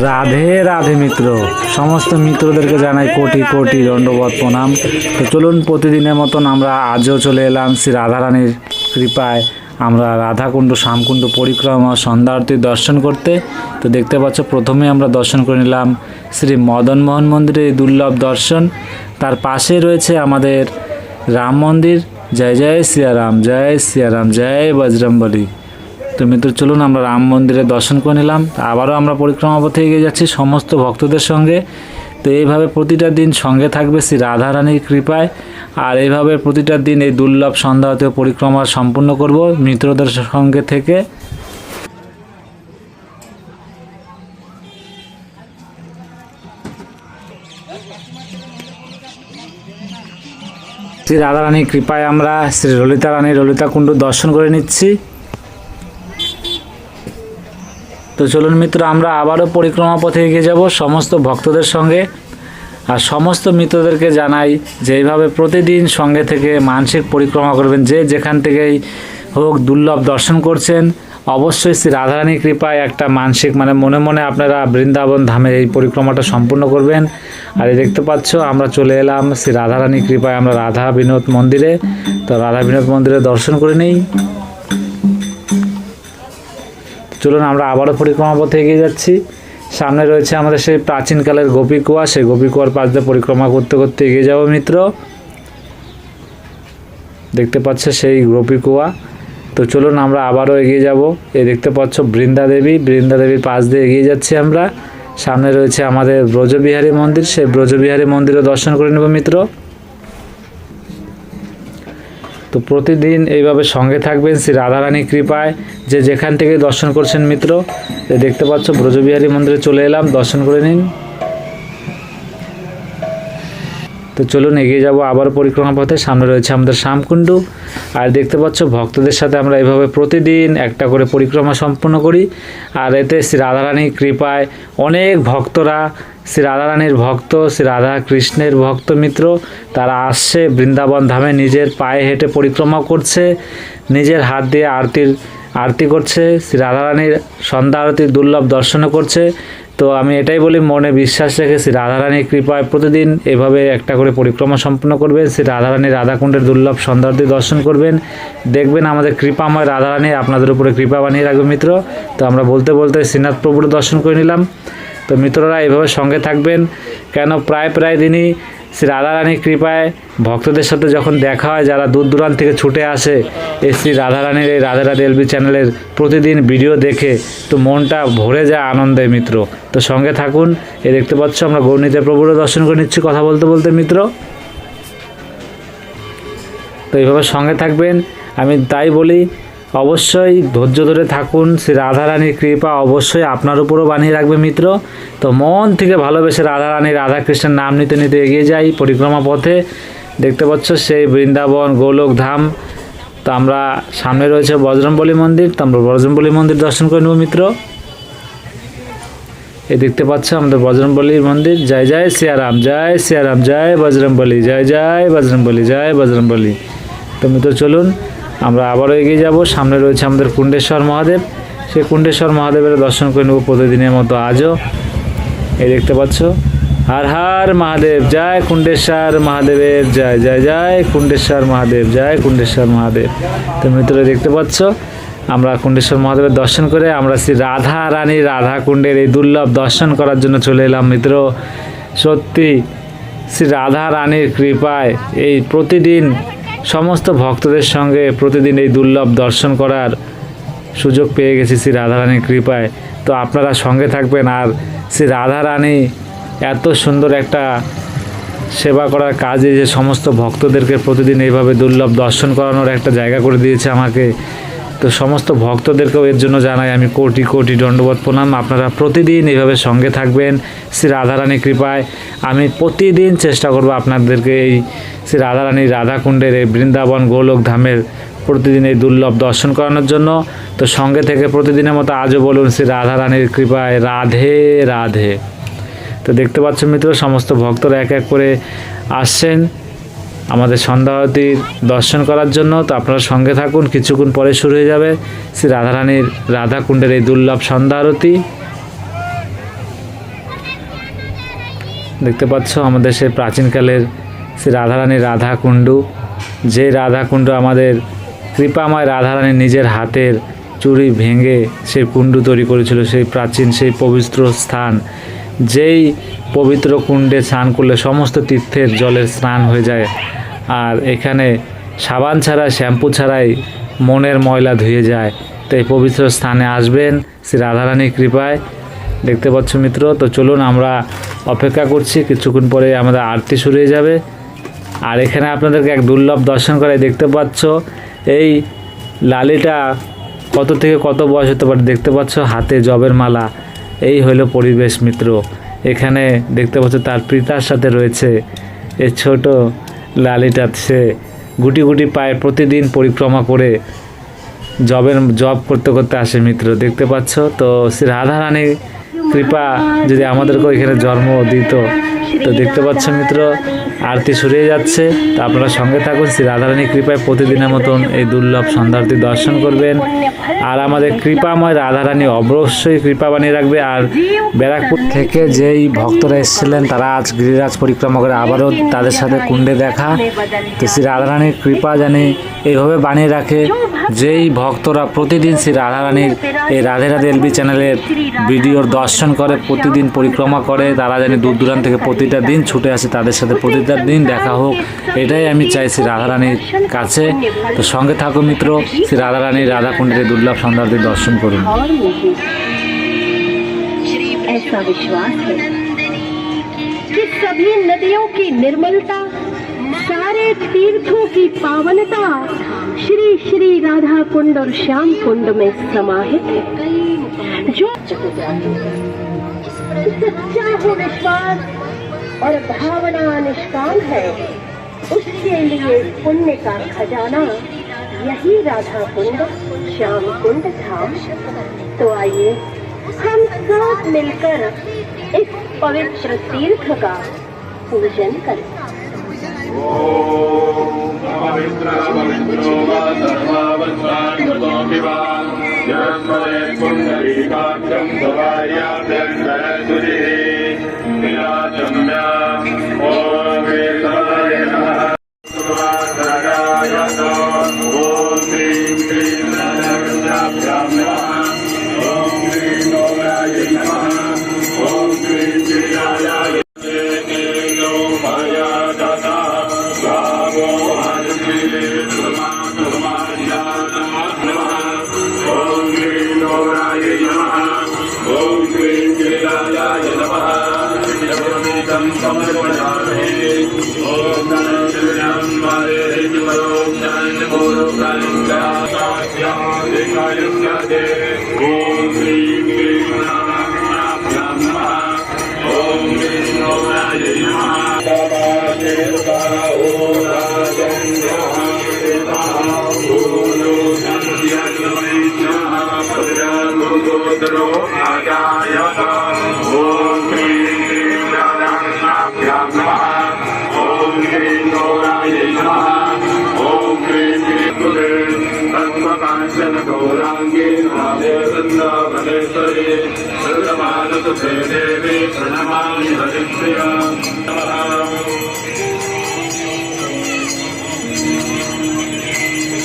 রাধে রাধে মিত্র, সমস্ত মিত্রদেরকে জানাই কোটি কোটি দণ্ডবত প্রণাম। তো চলুন, প্রতিদিনের মতন আমরা আজও চলে এলাম শ্রী রাধারানীর কৃপায় আমরা রাধাকুণ্ড শ্যামকুণ্ড পরিক্রমা সন্ধ্যা আরতি দর্শন করতে। তো দেখতে পাচ্ছ, প্রথমে আমরা দর্শন করে নিলাম শ্রী মদনমোহন মন্দিরের এই দুর্লভ দর্শন। তার পাশে রয়েছে আমাদের রাম মন্দির। জয় জয় সিয়ারাম, জয় সিয়ারাম, জয় বজরংবলী। তো মিত্র চলুন, আমরা রাম মন্দিরে দর্শন করে নিলাম। আবারও আমরা পরিক্রমা পথে এগিয়ে যাচ্ছি সমস্ত ভক্তদের সঙ্গে। তো এইভাবে প্রতিটা দিন সঙ্গে থাকবে শ্রী রাধারানীর কৃপায়। আর এইভাবে প্রতিটা দিন এই দুর্লভ সন্ধ্যাতে পরিক্রমা সম্পূর্ণ করব মিত্রদের সঙ্গে থেকে। শ্রী রাধারানীর কৃপায় আমরা শ্রী ললিতা রানীর ললিতাকুণ্ড দর্শন করে নিচ্ছি। তো চলুন মিত্র, আমরা আবারও পরিক্রমা পথে এগিয়ে যাব সমস্ত ভক্তদের সঙ্গে। আর সমস্ত মিত্রদেরকে জানাই যে এইভাবে প্রতিদিন সঙ্গে থেকে মানসিক পরিক্রমা করবেন, যে যেখান থেকেই হোক দুর্লভ দর্শন করছেন। অবশ্যই শ্রী রাধারানীর কৃপায় একটা মানসিক মনে মনে আপনারা বৃন্দাবন ধামের এই পরিক্রমাটা সম্পূর্ণ করবেন। আর এই দেখতে পাচ্ছ, আমরা চলে এলাম শ্রী রাধারানীর কৃপায় আমরা রাধা বিনোদ মন্দিরে। তো রাধা বিনোদ মন্দিরে দর্শন করে নিই। চলুন, আমরা আবারও পরিক্রমা পথে এগিয়ে যাচ্ছি। সামনে রয়েছে আমাদের সেই প্রাচীনকালের গোপী কুয়া। সেই গোপী কুয়ার পাশ দিয়ে পরিক্রমা করতে করতে এগিয়ে যাব মিত্র। দেখতে পাচ্ছ সেই গোপী কুয়া। তো চলুন, আমরা আবারও এগিয়ে যাব। এই দেখতে পাচ্ছ বৃন্দা দেবীর পাশ দিয়ে এগিয়ে যাচ্ছি আমরা। সামনে রয়েছে আমাদের ব্রজবিহারী মন্দির। সেই ব্রজবিহারী মন্দিরও দর্শন করে নেব মিত্র। তো প্রতিদিন এইভাবে সঙ্গে থাকবেন শ্রী রাধারানীর কৃপায়, যে যেখান থেকে দর্শন করছেন মিত্র। দেখতে পাচ্ছ ব্রজবিহারী মন্দিরে চলে এলাম, দর্শন করে নিন। তো চলুন এগিয়ে যাব আবার পরিক্রমা পথে। সামনে রয়েছে আমাদের শ্যামকুণ্ড। আর দেখতে পাচ্ছ ভক্তদের সাথে আমরা এইভাবে প্রতিদিন একটা করে পরিক্রমা সম্পন্ন করি। আর এতে শ্রী রাধারানীর কৃপায় অনেক ভক্তরা শ্রী রাধারানীর ভক্ত, শ্রী রাধা কৃষ্ণের ভক্ত মিত্র, তারা আসছে বৃন্দাবন ধামে, নিজের পায়ে হেঁটে পরিক্রমা করছে, নিজের হাত দিয়ে আরতি করছে, শ্রী রাধারানীর সন্ধ্যা আরতির দুর্লভ দর্শনও করছে। তো আমি এটাই বলি, মনে বিশ্বাস রেখে শ্রী রাধারানীর কৃপায় প্রতিদিন এভাবে একটা করে পরিক্রমা সম্পন্ন করবেন, শ্রী রাধারানীর রাধাকুণ্ডের দুর্লভ সন্ধ্যা আরতি দর্শন করবেন। দেখবেন আমাদের কৃপাময় রাধারানী আপনাদের উপরে কৃপা বানিয়ে রাখবে মিত্র। তো আমরা বলতে বলতে শ্রীনাথ প্রভুর দর্শন করে নিলাম। তো মিত্ররা এইভাবে সঙ্গে থাকবেন, কেন প্রায় দিনই শ্রী রাধারানীর কৃপায় ভক্তদের সাথে যখন দেখা হয়, যারা দূর দূরান্ত থেকে ছুটে আসে এই শ্রী রাধারানীর এই রাধে রাধে এলবি চ্যানেলের প্রতিদিন ভিডিও দেখে, তো মনটা ভরে যায় আনন্দে মিত্র। তো সঙ্গে থাকুন। এই দেখতে পাচ্ছ আমরা গৌরনীতে প্রভুরও দর্শন করে নিচ্ছি কথা বলতে বলতে মিত্র। তো এইভাবে সঙ্গে থাকবেন, আমি তাই বলি অবশ্যই ধৈর্য ধরে থাকুন। শ্রী রাধারানীর কৃপা অবশ্যই আপনার উপরও বানিয়ে রাখবে মিত্র। তো মন থেকে ভালোবেসে রাধারানী রাধাকৃষ্ণের নাম নিতে নিতে এগিয়ে যাই পরিক্রমা পথে। দেখতে পাচ্ছ সেই বৃন্দাবন গোলক ধাম। তো আমরা সামনে রয়েছে বজরংবলী মন্দির। তো আমরা বজরংবলী মন্দির দর্শন করে নেব মিত্র। এই দেখতে পাচ্ছ আমাদের বজরংবলী মন্দির। জয় জয় সিয়ারাম, জয় সিয়ারাম, জয় বজরংবলী, জয় জয় বজরংবলী, জয় বজরংবলী। তো মিত্র চলুন, আমরা আবারও এগিয়ে যাব। সামনে রয়েছে আমাদের কুণ্ডেশ্বর মহাদেব। সেই কুণ্ডেশ্বর মহাদেবের দর্শন করে নেব প্রতিদিনের মতো আজও। এই দেখতে পাচ্ছ, হর হর মহাদেব, জয় কুণ্ডেশ্বর মহাদেবের জয়, জয় জয় কুণ্ডেশ্বর মহাদেব, জয় কুণ্ডেশ্বর মহাদেব। তো মিত্ররা দেখতে পাচ্ছ, আমরা কুণ্ডেশ্বর মহাদেবের দর্শন করে আমরা শ্রী রাধা রানীর রাধাকুণ্ডের এই দুর্লভ দর্শন করার জন্য চলে এলাম মিত্র। সত্যি শ্রী রাধা রানীর কৃপায় এই প্রতিদিন সমস্ত ভক্তদের সঙ্গে প্রতিদিন এই দুর্লভ দর্শন করার সুযোগ পেয়ে গেছি শ্রী রাধারানীর কৃপায়। তো আপনারা সঙ্গে থাকবেন। আর শ্রী রাধারানী এত সুন্দর একটা সেবা করার কাজে, যে সমস্ত ভক্তদেরকে প্রতিদিন এইভাবে দুর্লভ দর্শন করানোর একটা জায়গা করে দিয়েছে আমাকে। তো সমস্ত ভক্তদেরকেও এর জন্য জানাই আমি কোটি কোটি দণ্ডবত প্রণাম। আপনারা প্রতিদিন এইভাবে সঙ্গে থাকবেন শ্রী রাধারানীর কৃপায়। আমি প্রতিদিন চেষ্টা করব আপনাদেরকে এই শ্রী রাধারানীর রাধাকুণ্ডের এই বৃন্দাবন গোলক ধামের প্রতিদিন এই দুর্লভ দর্শন করানোর জন্য। তো সঙ্গে থেকে প্রতিদিনের মতো আজও বলুন শ্রী রাধারানীর কৃপায় রাধে রাধে। তো দেখতে পাচ্ছ মিত্র, সমস্ত ভক্তরা এক এক করে আসছেন আমাদের সন্ধ্যা আরতির দর্শন করার জন্য। তো আপনারা সঙ্গে থাকুন, কিছুক্ষণ পরে শুরু হয়ে যাবে শ্রী রাধারানীর রাধাকুণ্ডের এই দুর্লভ সন্ধ্যা আরতি। দেখতে পাচ্ছ আমাদের সেই প্রাচীনকালের শ্রী রাধারানীর রাধা কুণ্ডু, যে রাধা কুণ্ডু আমাদের কৃপাময় রাধারানী নিজের হাতের চুড়ি ভেঙে সেই কুণ্ডু তৈরি করেছিল, সেই প্রাচীন সেই পবিত্র স্থান, যেই পবিত্র কুণ্ডে স্নান করলে সমস্ত তীর্থের জলের স্নান হয়ে যায়। আর এখানে সাবান ছাড়া শ্যাম্পু ছাড়াই মনের ময়লা ধুয়ে যায়। তো এই পবিত্র স্থানে আসবেন শ্রী রাধারানীর কৃপায়। দেখতে পাচ্ছ মিত্র, তো চলুন আমরা অপেক্ষা করছি, কিছুক্ষণ পরে আমাদের আরতি শুরু হয়ে যাবে। আর এখানে আপনাদেরকে এক দুর্লভ দর্শন করাই। দেখতে পাচ্ছ এই লালিটা কত থেকে কত বয়স হতে পারে, দেখতে পাচ্ছ হাতে জবের মালা। এই হলো পরিবেশ মিত্র। এখানে দেখতে পাচ্ছ তার পিতার সাথে রয়েছে এই ছোট লালিটা, সে গুটি গুটি পায়ে প্রতিদিন পরিক্রমা করে জব করতে করতে আসে মিত্র। দেখতে পাচ্ছ তো শ্রী রাধারানীর কৃপা যদি আমাদেরকে এখানে জন্ম দিত। তো দেখতে পাচ্ছ মিত্র আরতি শুরু হয়ে যাচ্ছে, তো আপনারা সঙ্গে থাকুন। শ্রী রাধারানীর কৃপায় প্রতিদিনের মতন এই দুর্লভ সন্ধ্যারতি দর্শন করবেন। আর আমাদের কৃপাময় রাধারানী অবশ্যই কৃপা বানিয়ে রাখবে। আর ব্যারাকপুর থেকে যেই ভক্তরা এসেছিলেন তারা আজ গিরিরাজ পরিক্রমা করে আবারও তাদের সাথে কুণ্ডে দেখা। তো শ্রী রাধারানীর কৃপা জানি এইভাবে বানিয়ে রাখে, যেই ভক্তরা প্রতিদিন শ্রী রাধারানীর এই রাধে রাধে এলবি চ্যানেলের ভিডিওর দর্শন করে, প্রতিদিন পরিক্রমা করে, তারা জানি দূর দূরান্ত থেকে প্রতিটা দিন ছুটে আসে, তাদের সাথে প্রতিটা দিন দেখা হোক, এটাই আমি চাই শ্রী রাধারানীর কাছে। তো সঙ্গে থাকো মিত্র, শ্রী রাধারানীর রাধাকুণ্ডের দুর্লভ সন্ধ্যারতি দর্শন করুন। ऐसा विश्वास है कि सभी नदियों की निर्मलता, सारे तीर्थों की पावनता श्री श्री राधा कुंड और श्याम कुंड में समाहित है। जो सच्चा हो विश्वास और भावना निष्काम है, उसके लिए पुण्य का खजाना यही राधा कुंड श्याम कुंड धाम। तो आइए हम सब मिलकर इस पवित्र तीर्थ का पूजन करें।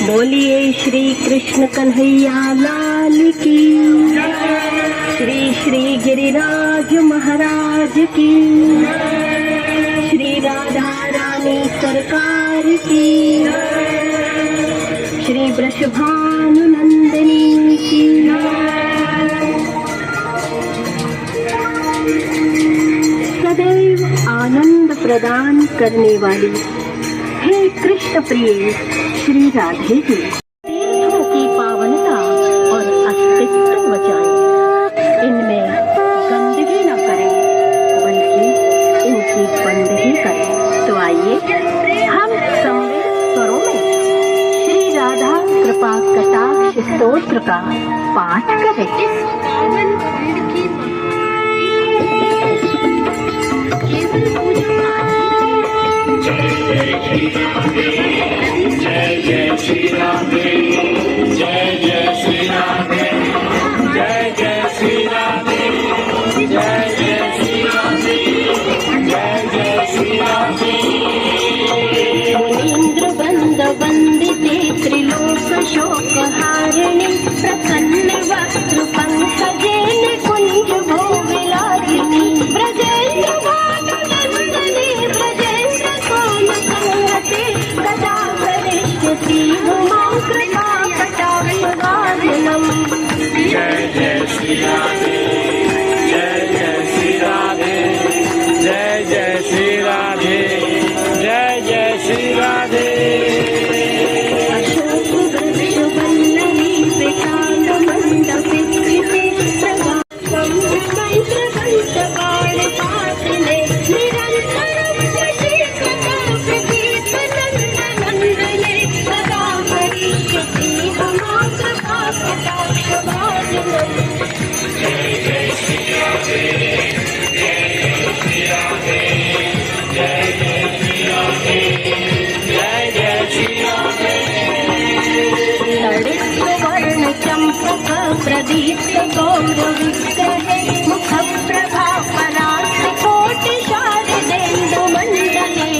बोलिए श्री कृष्ण कन्हैया लाल की, श्री श्री गिरिराज महाराज की, श्री राधा रानी सरकार की, श्री वृषभानुनंदिनी की। सदैव आनंद प्रदान करने वाली हे कृष्ण प्रिय श्री राधे जी, तीर्थों की पावनता और अस्तित्व बचाएं, इनमें गंदगी न करें बल्कि इनकी बंदगी करें। तो आइए हम संवेद स्वरों में श्री राधा कृपा कटाक्ष स्तोत्र का पाठ करें। जय जय श्री राधे, जय जय श्री राधे, जय जय श्री राधे, जय जय श्री राधे, जय राधे जय जय श्री राधे तड़ित वर्ण चंपक प्रदीप्त गौरविग्रहे मुख प्रभा परास्त कोटि शारदेन्दु मंडले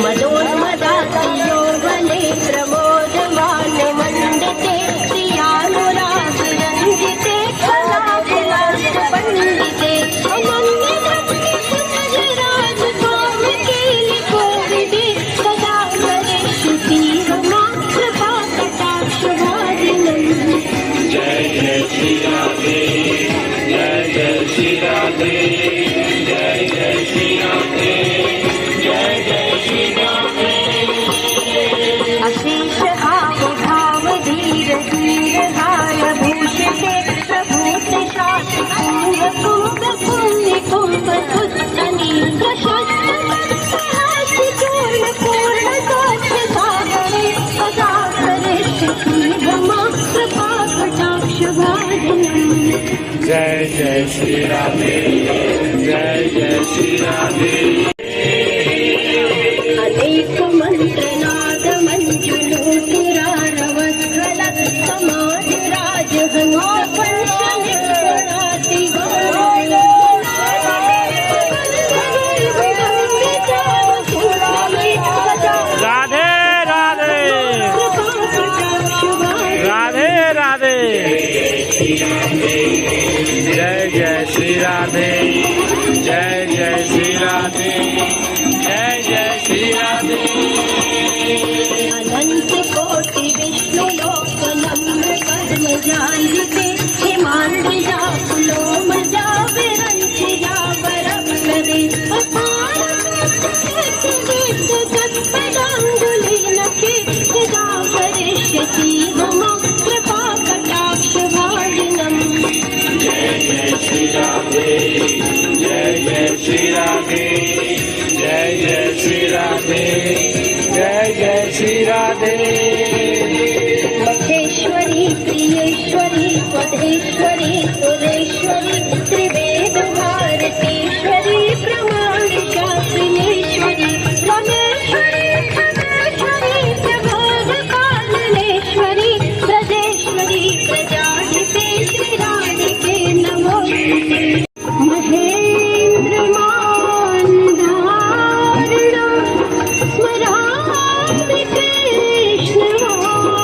मदोन्मदाति यौवने प्रमोदमान मंडिते प्रियानुराग रंजिते कलाविलास पंडिते अनन्य भक्ति सुखराज काम केलि कोविदे सदा करिष्यति रमा कृपा कटाक्ष भाजनम् जय जय श्री राधे जय जय श्री राधे जय जय श्री राधे जय जय श्री राधे अशेष हाव भाव धीर धीर हार भूषिते प्रभूत शास्त्र पूर्व कुंभ पुण्य कुंभ तुत्तनी प्रशस्त पूर्ण पूर्ण साक्ष सागरे सदा करिष्यति रमा कृपा कटाक्ष भाजनम् जय जय श्री राधे जय जय श्री राधे अनेक मंत्र नाद मंजुलोटुरारवस्थल समाज राज हंस पंचमी गणाति राधे राधे राधे राधे जय जय श्री राधे जय जय श्री राधे जय जय श्री राधे अनंत कोटि विष्णु लोक नम्र कर्म जानिते हिमांद्र जा पुलोम जा विरंच जा बरम करे अपार तत्पदांगुली नखे सदा करिष्यति मम कृपा कटाक्ष भाजनम् जय जय श्री राधे जय जय श्री राधे जय जय श्री राधे जय जय श्री राधे महेश्वरी प्रियेश्वरी स्वधेश्वरी सुरेश्वरी त्रिवेद भारतीश्वरी प्रमाण शास्त्रिनेश्वरी रमेश्वरी खगेश्वरी प्रबोध पालनेश्वरी ब्रजेश्वरी प्रजाधिपे श्री राधिके नमो महेन्द्र मानधारणा स्मरामि कृष्णवादिकम्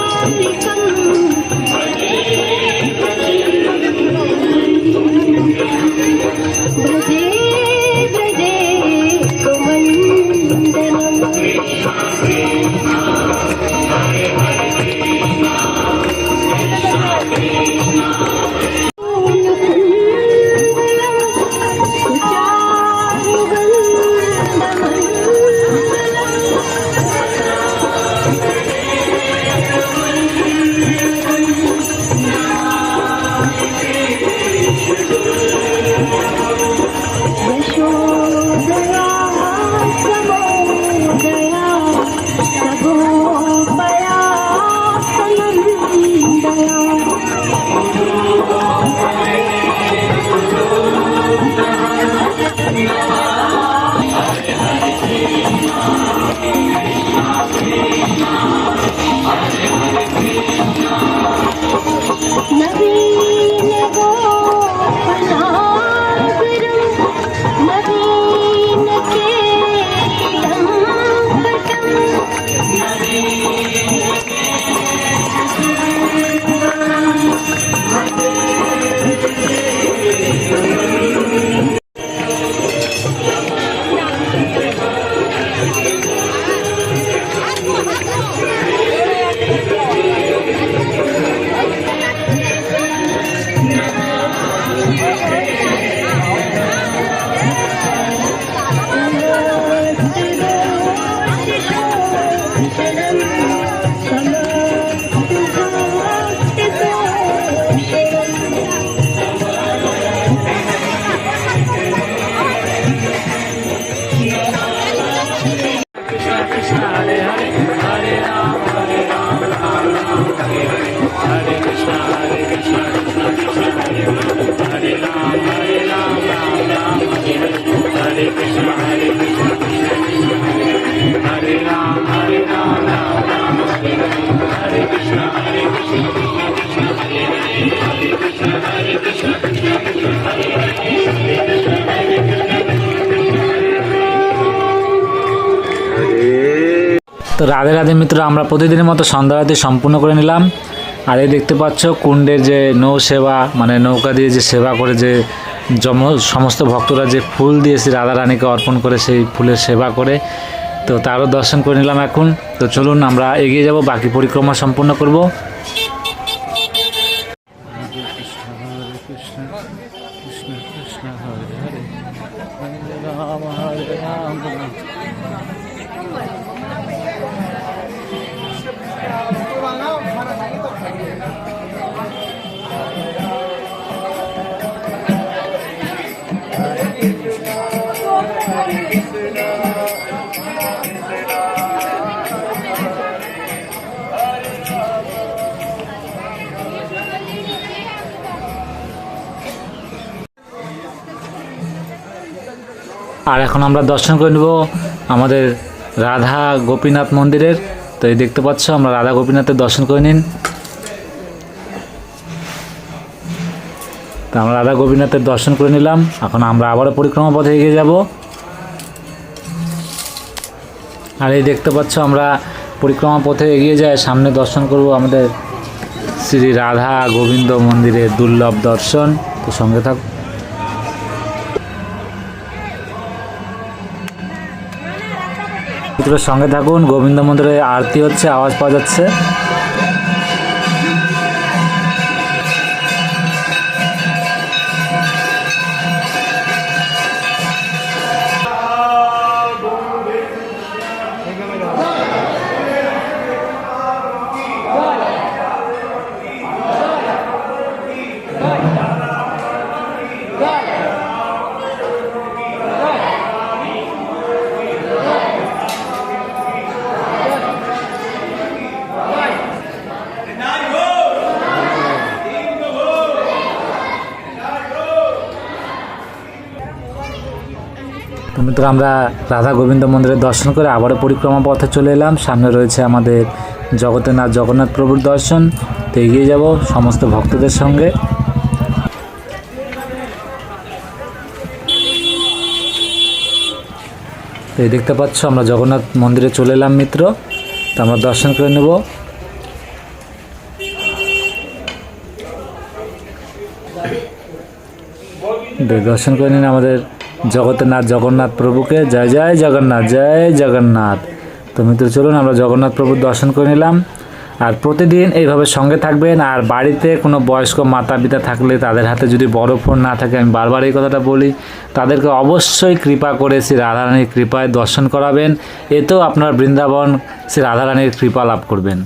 তো রাধে রাধে মিত্র, আমরা প্রতিদিনের মতো সন্ধ্যা আরতি সম্পূর্ণ করে নিলাম। আর এই দেখতে পাচ্ছ কুণ্ডের যে নৌ সেবা, মানে নৌকা দিয়ে যে সেবা করে, যে সমস্ত ভক্তরা যে ফুল দিয়ে শ্রী রাধা রানীকে অর্পণ করে, সেই ফুলের সেবা করে, তো তারও দর্শন করে নিলাম এখন। তো চলুন আমরা এগিয়ে যাব, বাকি পরিক্রমা সম্পূর্ণ করব। আর এখন আমরা দর্শন করে নেব আমাদের রাধা গোপীনাথ মন্দিরের। তো এই দেখতে পাচ্ছ, আমরা রাধা গোপীনাথের দর্শন করে নিন। তো আমরা রাধা গোপীনাথের দর্শন করে নিলাম, এখন আমরা আবারও পরিক্রমা পথে এগিয়ে যাব। আর এই দেখতে পাচ্ছ, আমরা পরিক্রমা পথে এগিয়ে যাই, সামনে দর্শন করব আমাদের শ্রী রাধা গোবিন্দ মন্দিরের দুর্লভ দর্শন। তো সঙ্গে থাক। সঙ্গে থাকুন, গোবিন্দ মন্দিরে আরতি হচ্ছে, আওয়াজ পাওয়া যাচ্ছে। তো আমরা রাধা গোবিন্দ মন্দিরের দর্শন করে আবারও পরিক্রমা পথে চলে এলাম। সামনে রয়েছে আমাদের জগন্নাথ জগন্নাথ প্রভুর দর্শন। তো এগিয়ে যাব সমস্ত ভক্তদের সঙ্গে। তো এই দেখতে পাচ্ছ, আমরা জগন্নাথ মন্দিরে চলে এলাম মিত্র। তো আমরা দর্শন করে নেব। দর্শন করে নিন আমাদের জগন্নাথ জগন্নাথ প্রভুকে। জয় জয় জগন্নাথ, জয় জগন্নাথ। তো মিত্র চলুন, আমরা জগন্নাথ প্রভুর দর্শন করে নিলাম। আর প্রতিদিন এইভাবে সঙ্গে থাকবেন। আর বাড়িতে কোনো বয়স্ক মাতা পিতা থাকলে, তাদের হাতে যদি বড় ফোন না থাকে, আমি বারবার এই কথাটা বলি, তাদেরকে অবশ্যই কৃপা করে শ্রী রাধারানীর কৃপায় দর্শন করাবেন। এতেও আপনার বৃন্দাবন শ্রী রাধারানীর কৃপা লাভ করবেন।